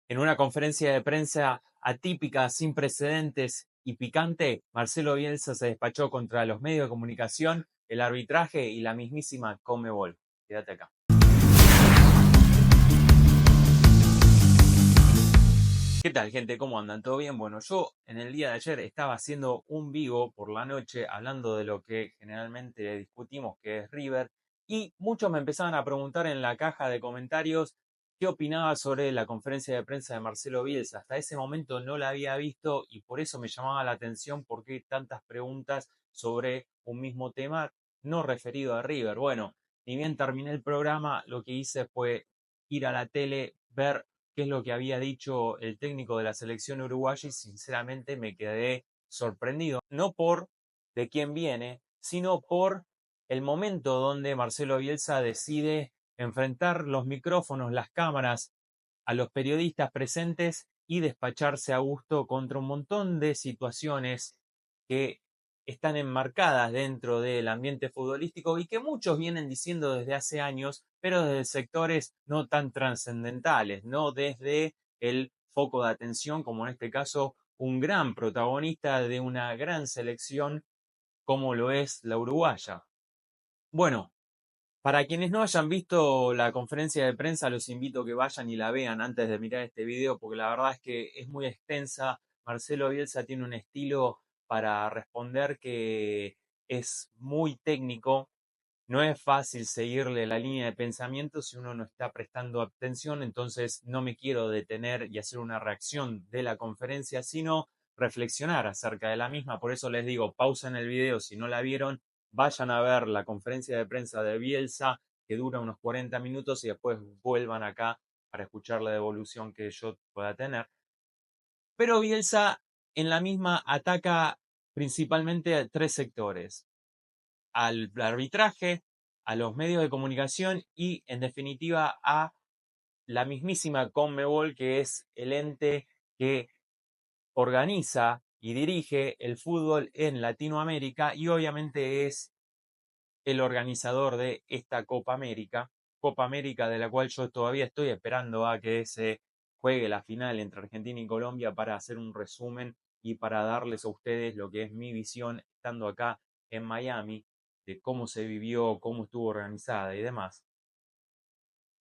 En una conferencia de prensa atípica, sin precedentes y picante, Marcelo Bielsa se despachó contra los medios de comunicación, el arbitraje y la mismísima Conmebol. Quédate acá. ¿Qué tal, gente? ¿Cómo andan? ¿Todo bien? Bueno, yo en el día de ayer estaba haciendo un vivo por la noche hablando de lo que generalmente discutimos, que es River, y muchos me empezaban a preguntar en la caja de comentarios qué opinaba sobre la conferencia de prensa de Marcelo Bielsa. Hasta ese momento no la había visto y por eso me llamaba la atención por qué tantas preguntas sobre un mismo tema no referido a River. Bueno, ni bien terminé el programa, lo que hice fue ir a la tele, ver qué es lo que había dicho el técnico de la selección uruguaya y sinceramente me quedé sorprendido, no por de quién viene, sino por el momento donde Marcelo Bielsa decide enfrentar los micrófonos, las cámaras a los periodistas presentes y despacharse a gusto contra un montón de situaciones que están enmarcadas dentro del ambiente futbolístico y que muchos vienen diciendo desde hace años, pero desde sectores no tan trascendentales, no desde el foco de atención, como en este caso un gran protagonista de una gran selección como lo es la uruguaya. Bueno, para quienes no hayan visto la conferencia de prensa, los invito a que vayan y la vean antes de mirar este video, porque la verdad es que es muy extensa. Marcelo Bielsa tiene un estilo para responder que es muy técnico. No es fácil seguirle la línea de pensamiento si uno no está prestando atención, entonces no me quiero detener y hacer una reacción de la conferencia, sino reflexionar acerca de la misma. Por eso les digo, pausa en el video si no la vieron, vayan a ver la conferencia de prensa de Bielsa, que dura unos 40 minutos, y después vuelvan acá para escuchar la devolución que yo pueda tener. Pero Bielsa en la misma ataca principalmente a tres sectores: al arbitraje, a los medios de comunicación y, en definitiva, a la mismísima Conmebol, que es el ente que organiza y dirige el fútbol en Latinoamérica y obviamente es el organizador de esta Copa América de la cual yo todavía estoy esperando a que se juegue la final entre Argentina y Colombia para hacer un resumen y para darles a ustedes lo que es mi visión estando acá en Miami, de cómo se vivió, cómo estuvo organizada y demás.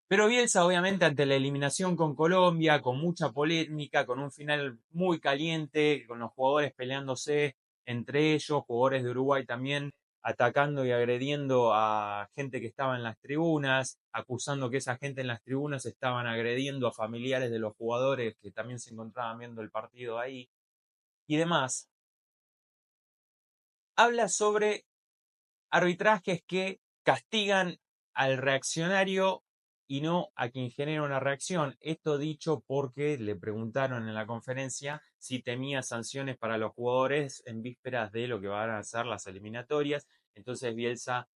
Pero Bielsa, obviamente, ante la eliminación con Colombia, con mucha polémica, con un final muy caliente, con los jugadores peleándose entre ellos, jugadores de Uruguay también atacando y agrediendo a gente que estaba en las tribunas, acusando que esa gente en las tribunas estaban agrediendo a familiares de los jugadores que también se encontraban viendo el partido ahí y demás. Habla sobre arbitrajes que castigan al reaccionario y no a quien genera una reacción. Esto dicho porque le preguntaron en la conferencia si temía sanciones para los jugadores en vísperas de lo que van a ser las eliminatorias. Entonces Bielsa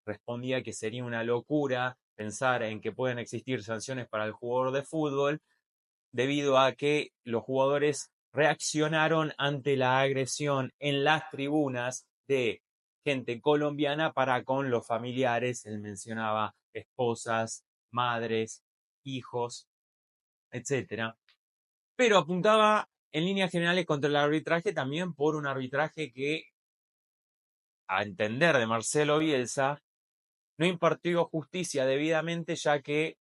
respondía que sería una locura pensar en que pueden existir sanciones para el jugador de fútbol debido a que los jugadores reaccionaron ante la agresión en las tribunas de gente colombiana para con los familiares. Él mencionaba esposas, madres, hijos, etcétera. Pero apuntaba en líneas generales contra el arbitraje también por un arbitraje que, a entender de Marcelo Bielsa, no impartió justicia debidamente, ya que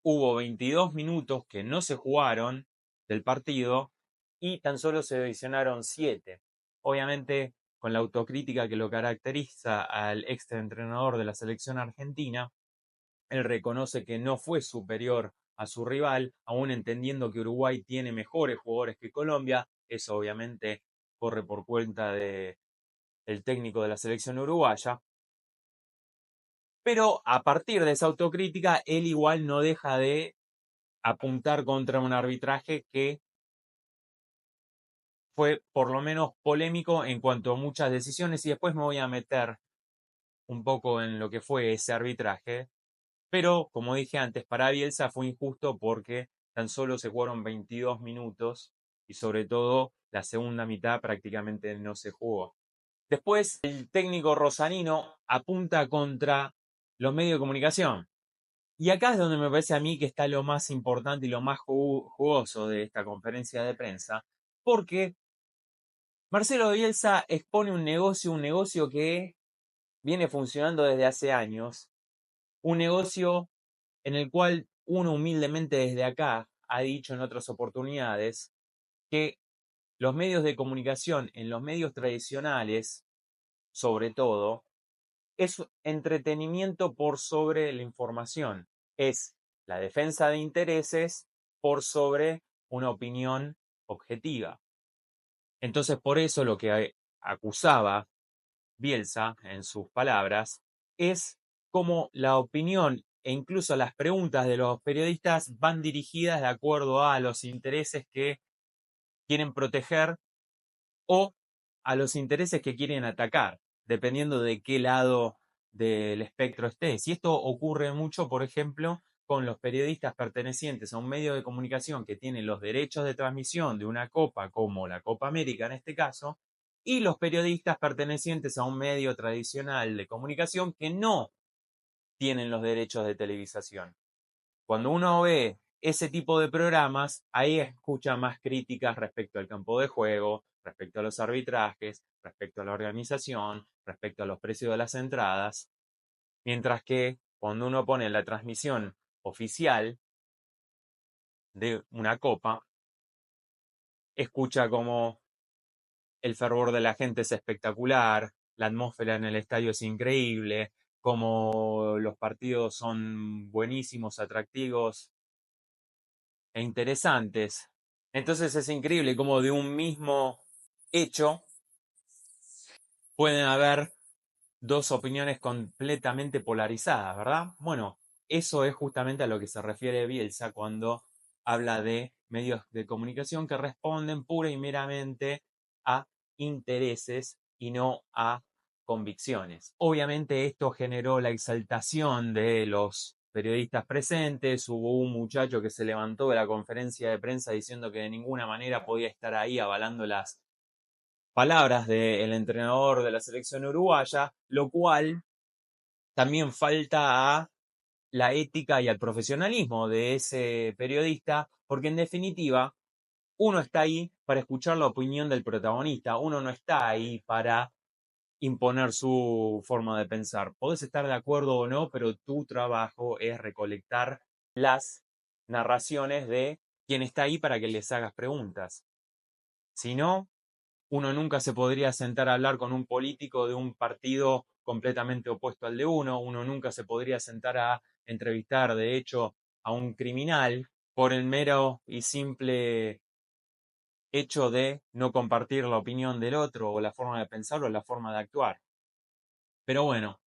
hubo 22 minutos que no se jugaron del partido y tan solo se adicionaron 7. Obviamente, con la autocrítica que lo caracteriza al ex entrenador de la selección argentina, él reconoce que no fue superior a su rival, aún entendiendo que Uruguay tiene mejores jugadores que Colombia. Eso obviamente corre por cuenta del técnico de la selección uruguaya. Pero a partir de esa autocrítica, él igual no deja de apuntar contra un arbitraje que fue por lo menos polémico en cuanto a muchas decisiones, y después me voy a meter un poco en lo que fue ese arbitraje, pero como dije antes, para Bielsa fue injusto porque tan solo se jugaron 22 minutos y sobre todo la segunda mitad prácticamente no se jugó. Después el técnico rosarino apunta contra los medios de comunicación Y acá es donde me parece a mí que está lo más importante y lo más jugoso de esta conferencia de prensa, porque Marcelo Bielsa expone un negocio que viene funcionando desde hace años, un negocio en el cual uno humildemente desde acá ha dicho en otras oportunidades que los medios de comunicación, en los medios tradicionales, sobre todo, es entretenimiento por sobre la información, es la defensa de intereses por sobre una opinión objetiva. Entonces, por eso lo que acusaba Bielsa, en sus palabras, es cómo la opinión e incluso las preguntas de los periodistas van dirigidas de acuerdo a los intereses que quieren proteger o a los intereses que quieren atacar, dependiendo de qué lado del espectro estés. Y esto ocurre mucho, por ejemplo, con los periodistas pertenecientes a un medio de comunicación que tiene los derechos de transmisión de una copa, como la Copa América en este caso, y los periodistas pertenecientes a un medio tradicional de comunicación que no tienen los derechos de televisación. Cuando uno ve ese tipo de programas, ahí escucha más críticas respecto al campo de juego, respecto a los arbitrajes, respecto a la organización, respecto a los precios de las entradas, mientras que cuando uno pone la transmisión oficial de una copa, escucha como el fervor de la gente es espectacular, la atmósfera en el estadio es increíble, como los partidos son buenísimos, atractivos e interesantes. Entonces es increíble cómo de un mismo hecho pueden haber dos opiniones completamente polarizadas, ¿verdad? Bueno, eso es justamente a lo que se refiere Bielsa cuando habla de medios de comunicación que responden pura y meramente a intereses y no a convicciones. Obviamente esto generó la exaltación de los periodistas presentes. Hubo un muchacho que se levantó de la conferencia de prensa diciendo que de ninguna manera podía estar ahí avalando las palabras del entrenador de la selección uruguaya, lo cual también falta a la ética y al profesionalismo de ese periodista, porque en definitiva uno está ahí para escuchar la opinión del protagonista, uno no está ahí para imponer su forma de pensar. Podés estar de acuerdo o no, pero tu trabajo es recolectar las narraciones de quien está ahí para que les hagas preguntas. Si no, uno nunca se podría sentar a hablar con un político de un partido completamente opuesto al de uno nunca se podría sentar a entrevistar, de hecho, a un criminal por el mero y simple hecho de no compartir la opinión del otro o la forma de pensar o la forma de actuar. Pero bueno,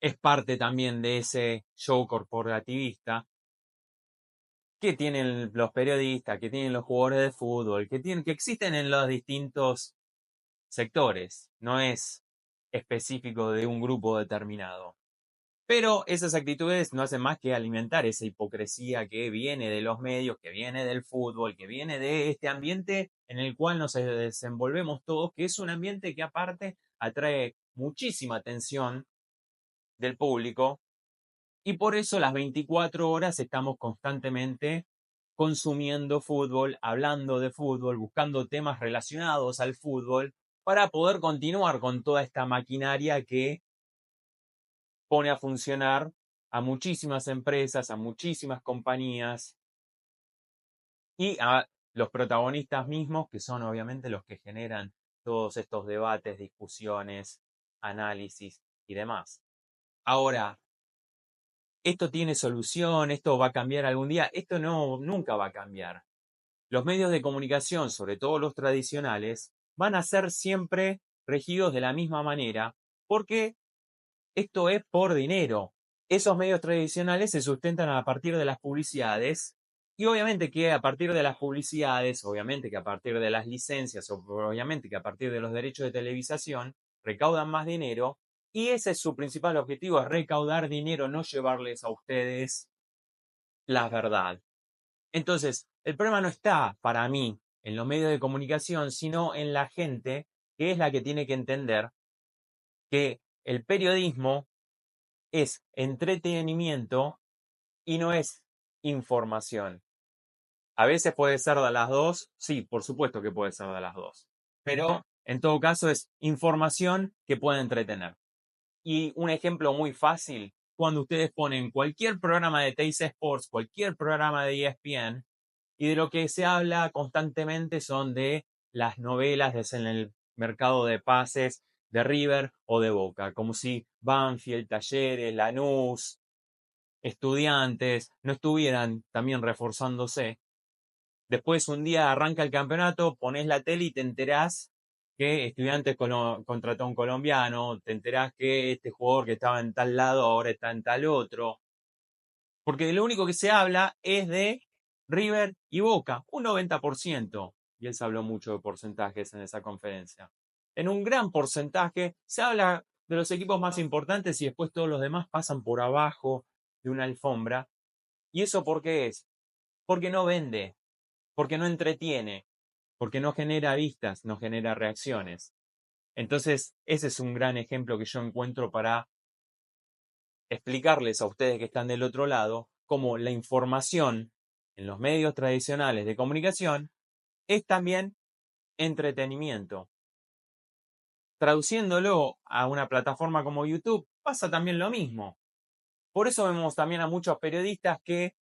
es parte también de ese show corporativista que tienen los periodistas, que tienen los jugadores de fútbol, que existen en los distintos sectores, no es específico de un grupo determinado. Pero esas actitudes no hacen más que alimentar esa hipocresía que viene de los medios, que viene del fútbol, que viene de este ambiente en el cual nos desenvolvemos todos, que es un ambiente que aparte atrae muchísima atención del público y por eso las 24 horas estamos constantemente consumiendo fútbol, hablando de fútbol, buscando temas relacionados al fútbol para poder continuar con toda esta maquinaria que pone a funcionar a muchísimas empresas, a muchísimas compañías y a los protagonistas mismos, que son obviamente los que generan todos estos debates, discusiones, análisis y demás. Ahora, ¿esto tiene solución? ¿Esto va a cambiar algún día? Esto no, nunca va a cambiar. Los medios de comunicación, sobre todo los tradicionales, van a ser siempre regidos de la misma manera porque esto es por dinero. Esos medios tradicionales se sustentan a partir de las publicidades y obviamente que a partir de las publicidades, obviamente que a partir de las licencias, obviamente que a partir de los derechos de televisación, recaudan más dinero y ese es su principal objetivo, es recaudar dinero, no llevarles a ustedes la verdad. Entonces, el problema no está para mí en los medios de comunicación, sino en la gente que es la que tiene que entender que el periodismo es entretenimiento y no es información. A veces puede ser de las dos, sí, por supuesto que puede ser de las dos, pero en todo caso es información que puede entretener. Y un ejemplo muy fácil, cuando ustedes ponen cualquier programa de Teis Sports, cualquier programa de ESPN, y de lo que se habla constantemente son de las novelas en el mercado de pases de River o de Boca, como si Banfield, Talleres, Lanús, Estudiantes no estuvieran también reforzándose. Después un día arranca el campeonato, pones la tele y te enterás que Estudiantes contrató a un colombiano, te enterás que este jugador que estaba en tal lado ahora está en tal otro. Porque lo único que se habla es de River y Boca, un 90%. Y él se habló mucho de porcentajes en esa conferencia. En un gran porcentaje se habla de los equipos más importantes y después todos los demás pasan por abajo de una alfombra. ¿Y eso por qué es? Porque no vende, porque no entretiene, porque no genera vistas, no genera reacciones. Entonces, ese es un gran ejemplo que yo encuentro para explicarles a ustedes que están del otro lado cómo la información en los medios tradicionales de comunicación es también entretenimiento. Traduciéndolo a una plataforma como YouTube, pasa también lo mismo. Por eso vemos también a muchos periodistas que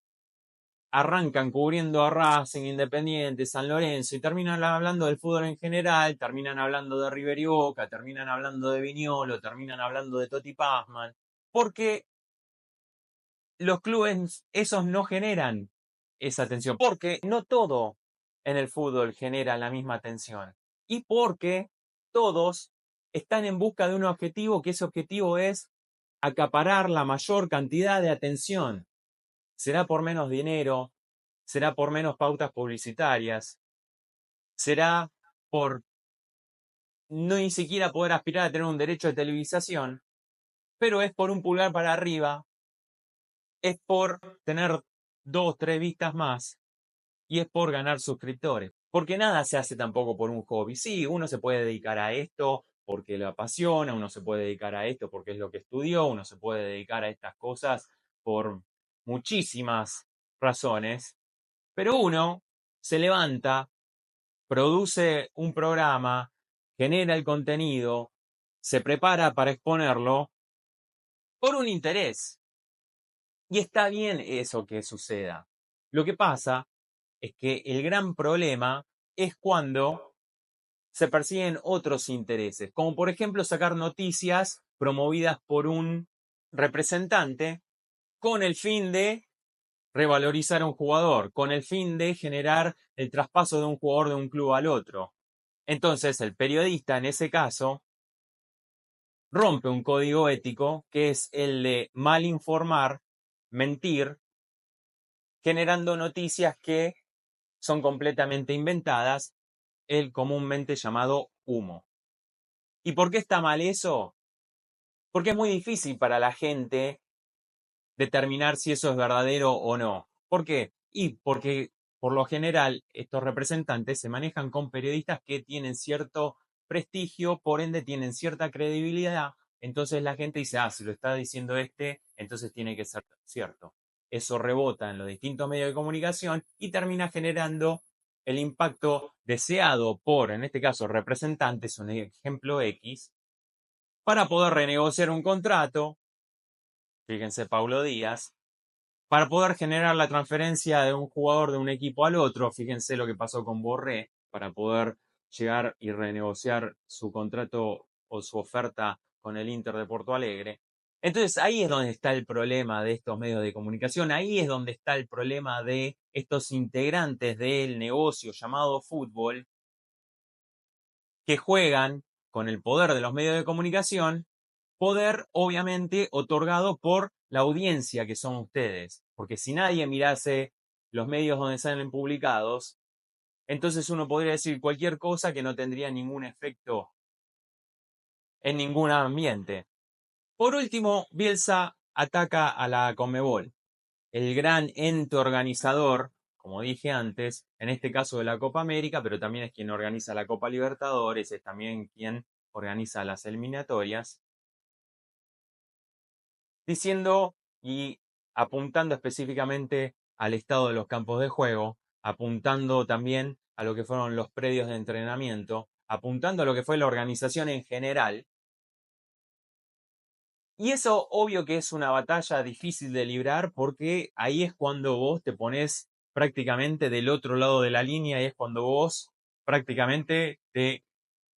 arrancan cubriendo a Racing, Independiente, San Lorenzo y terminan hablando del fútbol en general, terminan hablando de River y Boca, terminan hablando de Viñolo, terminan hablando de Totti Pazman, porque los clubes esos no generan esa atención, porque no todo en el fútbol genera la misma atención y porque todos están en busca de un objetivo, que ese objetivo es acaparar la mayor cantidad de atención. Será por menos dinero, será por menos pautas publicitarias, será por no ni siquiera poder aspirar a tener un derecho de televisación, pero es por un pulgar para arriba, es por tener 2, 3 vistas más y es por ganar suscriptores. Porque nada se hace tampoco por un hobby. Sí, uno se puede dedicar a esto porque lo apasiona, uno se puede dedicar a esto porque es lo que estudió, uno se puede dedicar a estas cosas por muchísimas razones, pero uno se levanta, produce un programa, genera el contenido, se prepara para exponerlo por un interés. Y está bien eso que suceda. Lo que pasa es que el gran problema es cuando se persiguen otros intereses, como por ejemplo sacar noticias promovidas por un representante con el fin de revalorizar a un jugador, con el fin de generar el traspaso de un jugador de un club al otro. Entonces el periodista en ese caso rompe un código ético que es el de mal informar, mentir, generando noticias que son completamente inventadas, el comúnmente llamado humo. ¿Y por qué está mal eso? Porque es muy difícil para la gente determinar si eso es verdadero o no. ¿Por qué? Y porque por lo general estos representantes se manejan con periodistas que tienen cierto prestigio, por ende tienen cierta credibilidad. Entonces la gente dice, si lo está diciendo este, entonces tiene que ser cierto. Eso rebota en los distintos medios de comunicación y termina generando el impacto deseado por, en este caso, representantes, un ejemplo X, para poder renegociar un contrato, fíjense Paulo Díaz, para poder generar la transferencia de un jugador de un equipo al otro, fíjense lo que pasó con Borré, para poder llegar y renegociar su contrato o su oferta con el Inter de Porto Alegre. Entonces ahí es donde está el problema de estos medios de comunicación, ahí es donde está el problema de estos integrantes del negocio llamado fútbol que juegan con el poder de los medios de comunicación, poder obviamente otorgado por la audiencia que son ustedes. Porque si nadie mirase los medios donde salen publicados, entonces uno podría decir cualquier cosa que no tendría ningún efecto en ningún ambiente. Por último, Bielsa ataca a la Conmebol, el gran ente organizador, como dije antes, en este caso de la Copa América, pero también es quien organiza la Copa Libertadores, es también quien organiza las eliminatorias, diciendo y apuntando específicamente al estado de los campos de juego, apuntando también a lo que fueron los predios de entrenamiento, apuntando a lo que fue la organización en general. Y eso obvio que es una batalla difícil de librar porque ahí es cuando vos te pones prácticamente del otro lado de la línea y es cuando vos prácticamente te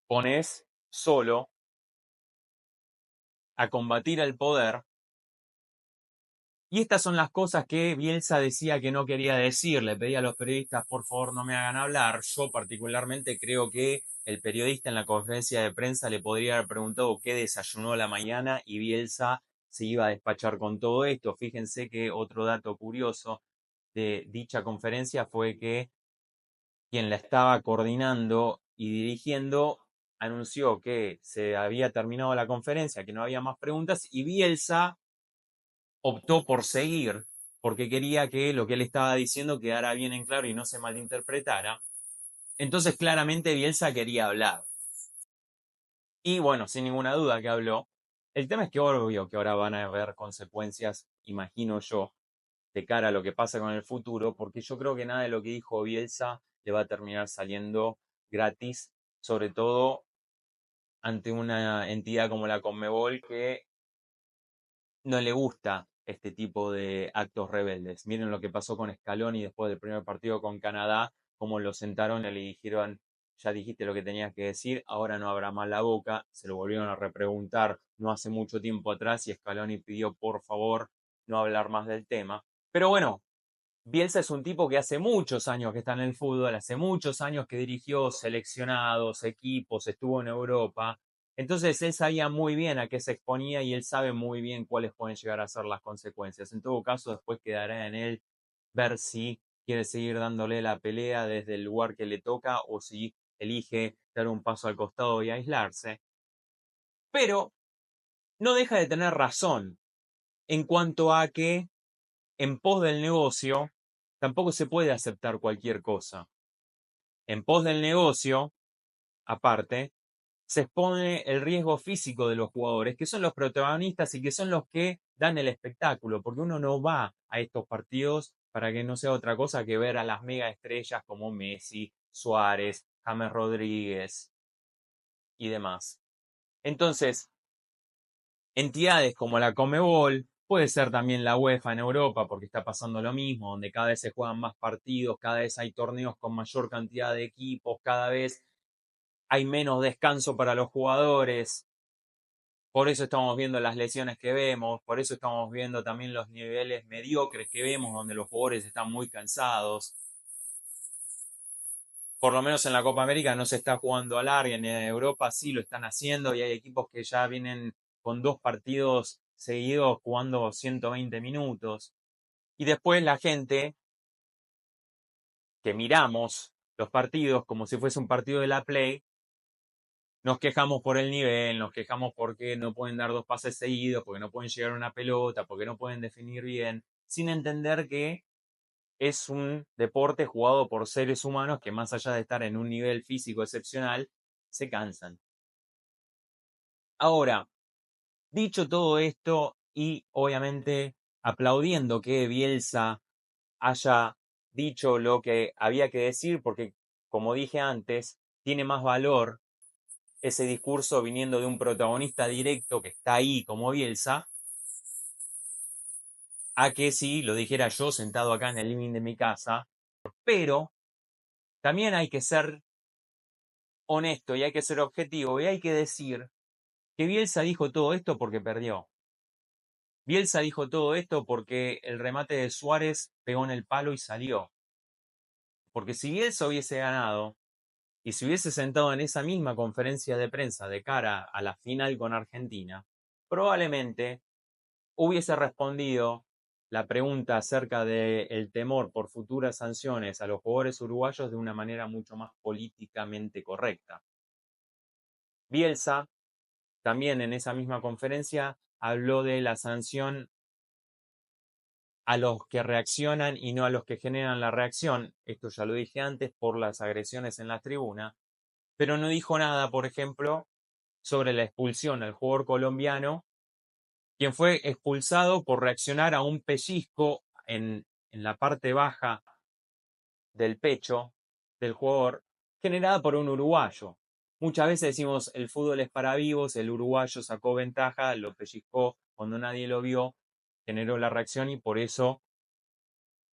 pones solo a combatir al poder. Y estas son las cosas que Bielsa decía que no quería decir. Le pedía a los periodistas, por favor, no me hagan hablar. Yo particularmente creo que el periodista en la conferencia de prensa le podría haber preguntado qué desayunó a la mañana y Bielsa se iba a despachar con todo esto. Fíjense que otro dato curioso de dicha conferencia fue que quien la estaba coordinando y dirigiendo anunció que se había terminado la conferencia, que no había más preguntas y Bielsa optó por seguir porque quería que lo que él estaba diciendo quedara bien en claro y no se malinterpretara. Entonces claramente Bielsa quería hablar. Y bueno, sin ninguna duda que habló. El tema es que obvio que ahora van a haber consecuencias, imagino yo, de cara a lo que pasa con el futuro, porque yo creo que nada de lo que dijo Bielsa le va a terminar saliendo gratis, sobre todo ante una entidad como la Conmebol que no le gusta este tipo de actos rebeldes. Miren lo que pasó con Scaloni después del primer partido con Canadá, cómo lo sentaron y le dijeron, ya dijiste lo que tenías que decir, ahora no habrá más la boca. Se lo volvieron a repreguntar no hace mucho tiempo atrás y Scaloni pidió por favor no hablar más del tema. Pero bueno, Bielsa es un tipo que hace muchos años que está en el fútbol, hace muchos años que dirigió seleccionados, equipos, estuvo en Europa. Entonces él sabía muy bien a qué se exponía y él sabe muy bien cuáles pueden llegar a ser las consecuencias. En todo caso, después quedará en él ver si quiere seguir dándole la pelea desde el lugar que le toca o si elige dar un paso al costado y aislarse. Pero no deja de tener razón en cuanto a que en pos del negocio tampoco se puede aceptar cualquier cosa. En pos del negocio, aparte, se expone el riesgo físico de los jugadores, que son los protagonistas y que son los que dan el espectáculo, porque uno no va a estos partidos para que no sea otra cosa que ver a las mega estrellas como Messi, Suárez, James Rodríguez y demás. Entonces, entidades como la Comebol, puede ser también la UEFA en Europa, porque está pasando lo mismo, donde cada vez se juegan más partidos, cada vez hay torneos con mayor cantidad de equipos, cada vez hay menos descanso para los jugadores. Por eso estamos viendo las lesiones que vemos, por eso estamos viendo también los niveles mediocres que vemos, donde los jugadores están muy cansados. Por lo menos en la Copa América no se está jugando a larga, en Europa sí lo están haciendo y hay equipos que ya vienen con 2 partidos seguidos jugando 120 minutos. Y después la gente que miramos los partidos como si fuese un partido de la Play, nos quejamos por el nivel, nos quejamos porque no pueden dar 2 pases seguidos, porque no pueden llegar a una pelota, porque no pueden definir bien, sin entender que es un deporte jugado por seres humanos que más allá de estar en un nivel físico excepcional, se cansan. Ahora, dicho todo esto y obviamente aplaudiendo que Bielsa haya dicho lo que había que decir, porque como dije antes, tiene más valor ese discurso viniendo de un protagonista directo que está ahí como Bielsa, a que si lo dijera yo sentado acá en el living de mi casa. Pero también hay que ser honesto y hay que ser objetivo y hay que decir que Bielsa dijo todo esto porque perdió. Bielsa dijo todo esto porque el remate de Suárez pegó en el palo y salió. Porque si Bielsa hubiese ganado y se hubiese sentado en esa misma conferencia de prensa de cara a la final con Argentina, probablemente hubiese respondido la pregunta acerca del temor por futuras sanciones a los jugadores uruguayos de una manera mucho más políticamente correcta. Bielsa también en esa misma conferencia habló de la sanción a los que reaccionan y no a los que generan la reacción. Esto ya lo dije antes por las agresiones en la tribuna, pero no dijo nada, por ejemplo, sobre la expulsión al jugador colombiano quien fue expulsado por reaccionar a un pellizco en la parte baja del pecho del jugador, generada por un uruguayo. Muchas veces decimos el fútbol es para vivos, el uruguayo sacó ventaja, lo pellizcó cuando nadie lo vio, generó la reacción y por eso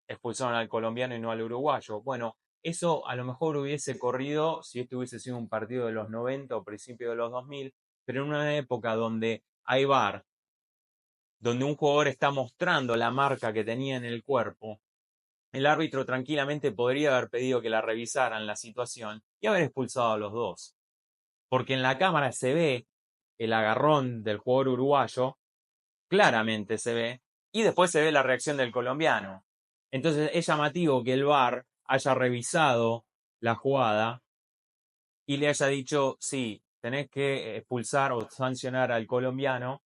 expulsaron al colombiano y no al uruguayo. Bueno, eso a lo mejor hubiese corrido si este hubiese sido un partido de los 90 o principios de los 2000, pero en una época donde hay VAR, donde un jugador está mostrando la marca que tenía en el cuerpo, el árbitro tranquilamente podría haber pedido que la revisaran la situación y haber expulsado a los dos. Porque en la cámara se ve el agarrón del jugador uruguayo, claramente se ve, y después se ve la reacción del colombiano. Entonces es llamativo que el VAR haya revisado la jugada y le haya dicho, sí, tenés que expulsar o sancionar al colombiano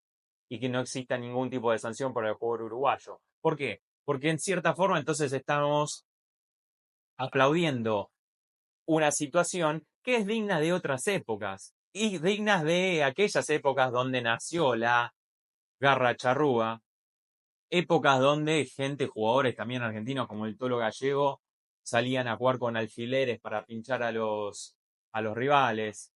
y que no exista ningún tipo de sanción para el jugador uruguayo. ¿Por qué? Porque en cierta forma entonces estamos aplaudiendo una situación que es digna de otras épocas y dignas de aquellas épocas donde nació la garra charrúa, épocas donde gente, jugadores también argentinos como el Tolo Gallego, salían a jugar con alfileres para pinchar a los rivales,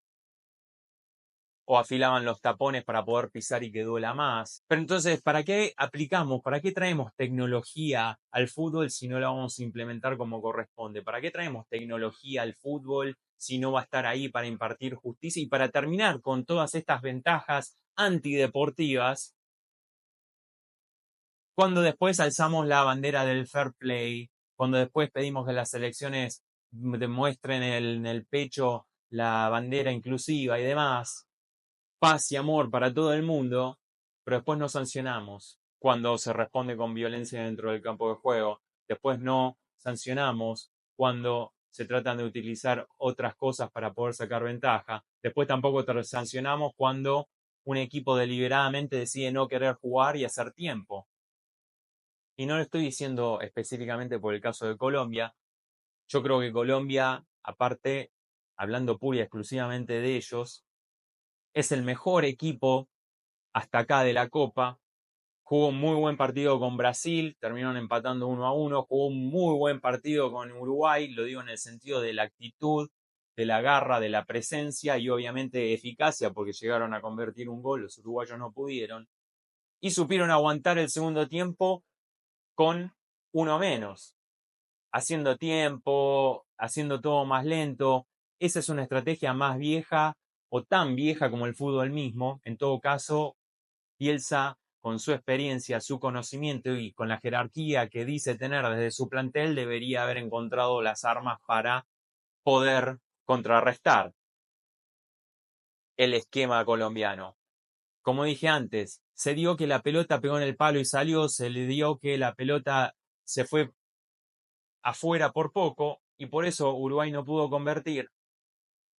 o afilaban los tapones para poder pisar y que duela más. Pero entonces, ¿para qué aplicamos, para qué traemos tecnología al fútbol si no la vamos a implementar como corresponde? ¿Para qué traemos tecnología al fútbol si no va a estar ahí para impartir justicia y para terminar con todas estas ventajas antideportivas cuando después alzamos la bandera del fair play, cuando después pedimos que las selecciones demuestren en el pecho la bandera inclusiva y demás? Paz y amor para todo el mundo, pero después no sancionamos cuando se responde con violencia dentro del campo de juego. Después no sancionamos cuando se tratan de utilizar otras cosas para poder sacar ventaja. Después tampoco sancionamos cuando un equipo deliberadamente decide no querer jugar y hacer tiempo. Y no lo estoy diciendo específicamente por el caso de Colombia. Yo creo que Colombia, aparte, hablando pura y exclusivamente de ellos, es el mejor equipo hasta acá de la Copa. Jugó un muy buen partido con Brasil, terminaron empatando 1-1. Jugó un muy buen partido con Uruguay, lo digo en el sentido de la actitud, de la garra, de la presencia y obviamente eficacia, porque llegaron a convertir un gol, los uruguayos no pudieron. Y supieron aguantar el segundo tiempo con uno menos, haciendo tiempo, haciendo todo más lento. Esa es una estrategia más vieja o tan vieja como el fútbol mismo. En todo caso, Bielsa, con su experiencia, su conocimiento y con la jerarquía que dice tener desde su plantel, debería haber encontrado las armas para poder contrarrestar el esquema colombiano. Como dije antes, se dio que la pelota pegó en el palo y salió, se le dio que la pelota se fue afuera por poco y por eso Uruguay no pudo convertir.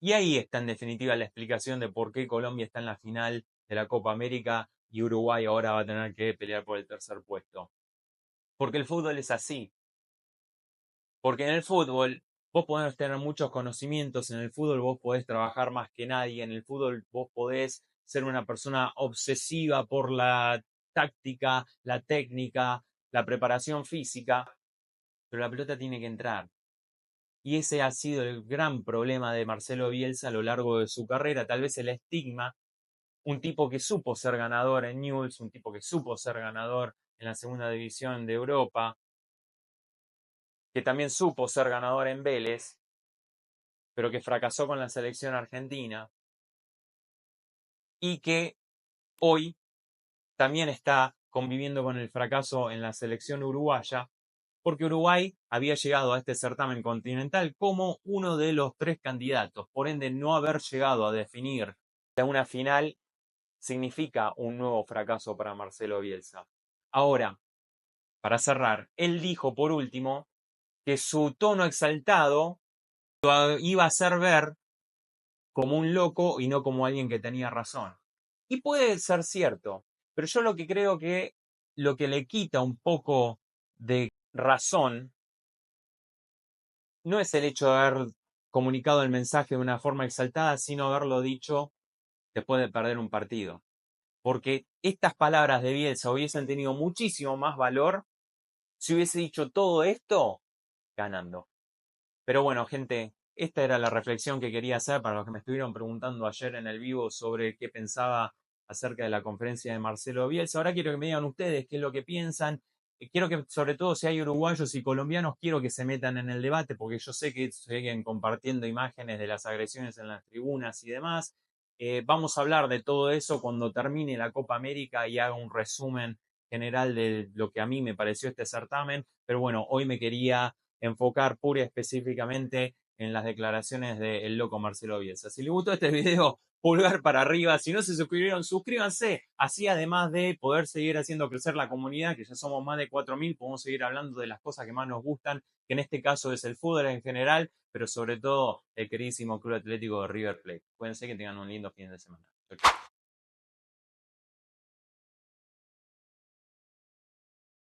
Y ahí está en definitiva la explicación de por qué Colombia está en la final de la Copa América y Uruguay ahora va a tener que pelear por el tercer puesto. Porque el fútbol es así. Porque en el fútbol vos podés tener muchos conocimientos, en el fútbol vos podés trabajar más que nadie, en el fútbol vos podés ser una persona obsesiva por la táctica, la técnica, la preparación física, pero la pelota tiene que entrar. Y ese ha sido el gran problema de Marcelo Bielsa a lo largo de su carrera, tal vez el estigma, un tipo que supo ser ganador en Newell's, un tipo que supo ser ganador en la segunda división de Europa, que también supo ser ganador en Vélez, pero que fracasó con la selección argentina y que hoy también está conviviendo con el fracaso en la selección uruguaya, porque Uruguay había llegado a este certamen continental como uno de los tres candidatos. Por ende, no haber llegado a definir una final significa un nuevo fracaso para Marcelo Bielsa. Ahora, para cerrar, él dijo por último que su tono exaltado lo iba a hacer ver como un loco y no como alguien que tenía razón. Y puede ser cierto, pero yo lo que creo que lo que le quita un poco de razón no es el hecho de haber comunicado el mensaje de una forma exaltada, sino haberlo dicho después de perder un partido. porque estas palabras de Bielsa hubiesen tenido muchísimo más valor si hubiese dicho todo esto ganando. Pero bueno, gente, esta era la reflexión que quería hacer para los que me estuvieron preguntando ayer en el vivo sobre qué pensaba acerca de la conferencia de Marcelo Bielsa. Ahora quiero que me digan ustedes qué es lo que piensan. Quiero que, sobre todo, si hay uruguayos y colombianos, quiero que se metan en el debate, porque yo sé que siguen compartiendo imágenes de las agresiones en las tribunas y demás. Vamos a hablar de todo eso cuando termine la Copa América y haga un resumen general de lo que a mí me pareció este certamen. Pero bueno, hoy me quería enfocar pura y específicamente en las declaraciones del loco Marcelo Bielsa. Si les gustó este video, pulgar para arriba. Si no se suscribieron, suscríbanse. Así, además de poder seguir haciendo crecer la comunidad, que ya somos más de 4.000, podemos seguir hablando de las cosas que más nos gustan, que en este caso es el fútbol en general, pero sobre todo el queridísimo Club Atlético de River Plate. Cuídense, que tengan un lindo fin de semana. Chau, chau.